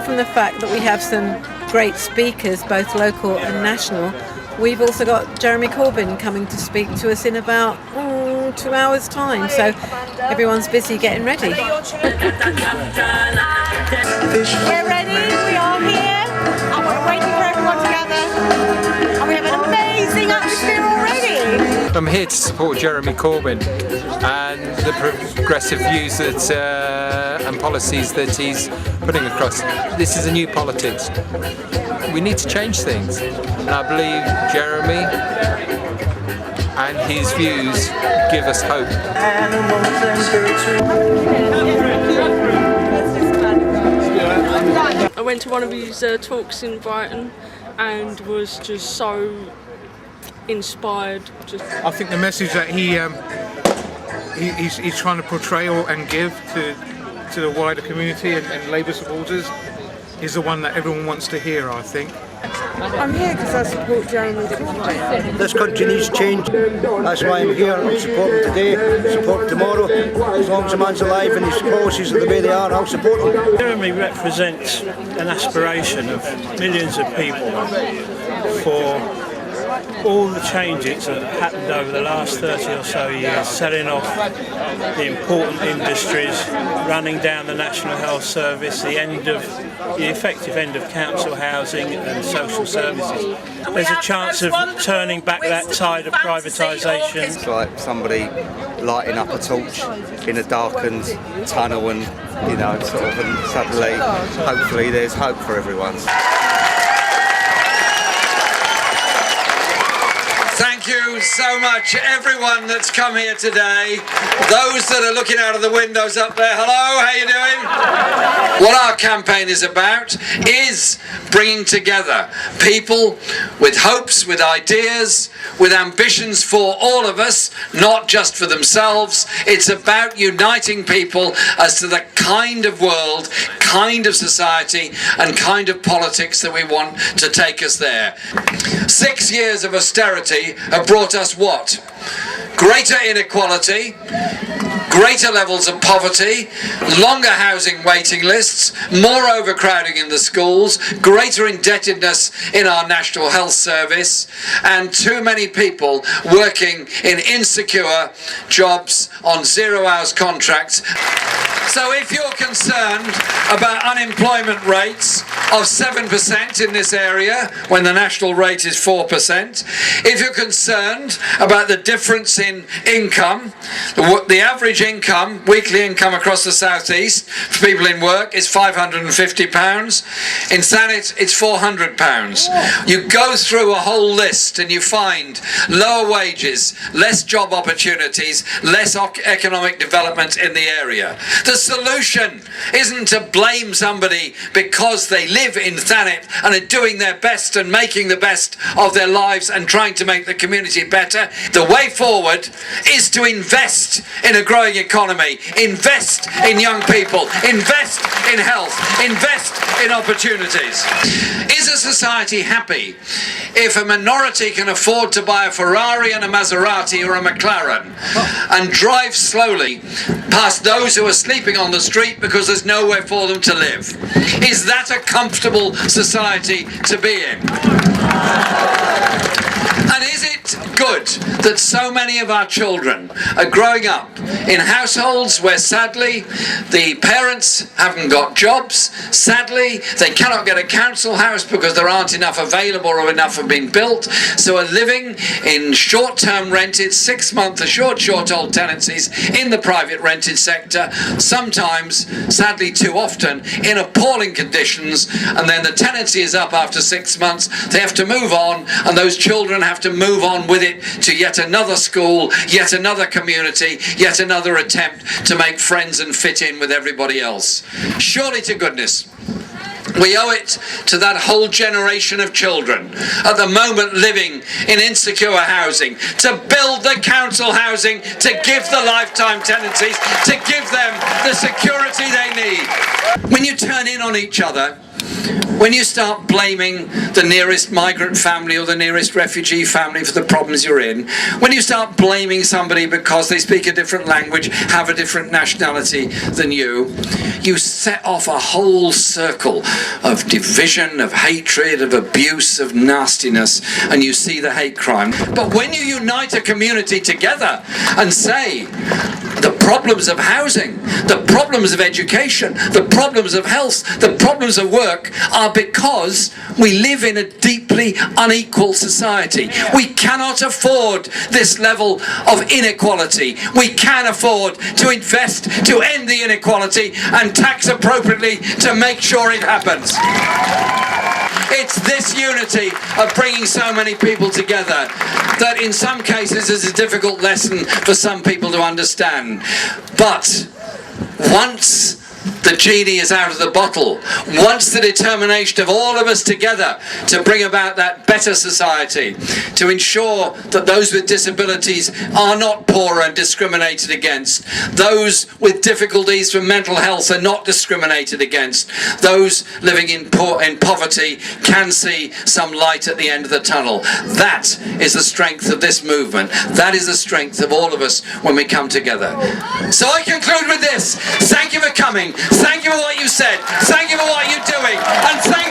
from the fact that we have some great speakers, both local and national, we've also got Jeremy Corbyn coming to speak to us in about 2 hours' time. So everyone's busy getting ready. We're ready, we are here, and we're waiting for everyone to gather, and we have an amazing atmosphere already. I'm here to support Jeremy Corbyn and the progressive views that and policies that he's putting across. This is a new politics. We need to change things, and I believe Jeremy and his views give us hope. I went to one of his talks in Brighton and was just so inspired. I think the message that he's trying to portray and give to the wider community and Labour supporters is the one that everyone wants to hear, I think. I'm here because I support Jeremy Corbyn. This country needs change. That's why I'm here. I'll support him today, support him tomorrow. As long as the man's alive and his policies are the way they are, I'll support him. Jeremy represents an aspiration of millions of people for all the changes that have happened over the last 30 or so years, selling off the important industries, running down the National Health Service, the effective end of council housing and social services. There's a chance of turning back that tide of privatisation. It's like somebody lighting up a torch in a darkened tunnel and, and suddenly, hopefully there's hope for everyone. Thank you so much, everyone that's come here today. Those that are looking out of the windows up there, hello, how you doing? What our campaign is about is bringing together people with hopes, with ideas, with ambitions for all of us, not just for themselves. It's about uniting people as to the kind of world, kind of society, and kind of politics that we want to take us there. 6 years of austerity have brought us what? Greater inequality, greater levels of poverty, longer housing waiting lists, more overcrowding in the schools, greater indebtedness in our National Health Service, and too many people working in insecure jobs on 0 hours contracts. So if you're concerned about unemployment rates of 7% in this area when the national rate is 4%, if you're concerned about the difference in income, the average income, weekly income across the South East for people in work is £550. In THANET it's £400. You go through a whole list and you find lower wages, less job opportunities, less economic development in the area. The solution isn't to blame somebody because they live in THANET and are doing their best and making the best of their lives and trying to make the community better. The way forward is to invest in a growing economy, invest in young people, invest in health, invest in opportunities. Is a society happy if a minority can afford to buy a Ferrari and a Maserati or a McLaren and drive slowly past those who are sleeping on the street because there's nowhere for them to live? Is that a comfortable society to be in? And is it good that so many of our children are growing up in households where sadly the parents haven't got jobs, sadly they cannot get a council house because there aren't enough available or enough have been built, so are living in short-term rented, 6-month or short-old tenancies in the private rented sector, sometimes, sadly too often, in appalling conditions, and then the tenancy is up after 6 months, they have to move on, and those children have to move on with it to yet another school, yet another community, yet another attempt to make friends and fit in with everybody else. Surely to goodness, we owe it to that whole generation of children at the moment living in insecure housing to build the council housing, to give the lifetime tenancies, to give them the security they need. When you turn in on each other, when you start blaming the nearest migrant family or the nearest refugee family for the problems you're in, when you start blaming somebody because they speak a different language, have a different nationality than you, you set off a whole circle of division, of hatred, of abuse, of nastiness, and you see the hate crime. But when you unite a community together and say the problems of housing, the problems of education, the problems of health, the problems of work are because we live in a deeply unequal society. We cannot afford this level of inequality. We can afford to invest to end the inequality and tax appropriately to make sure it happens. It's this unity of bringing so many people together that in some cases is a difficult lesson for some people to understand. But once the genie is out of the bottle, once the determination of all of us together to bring about that better society, to ensure that those with disabilities are not poorer and discriminated against, those with difficulties from mental health are not discriminated against, those living in poverty can see some light at the end of the tunnel. That is the strength of this movement. That is the strength of all of us when we come together. So I conclude with this. Thank you for coming. Thank you for what you said. Thank you for what you're doing. And thank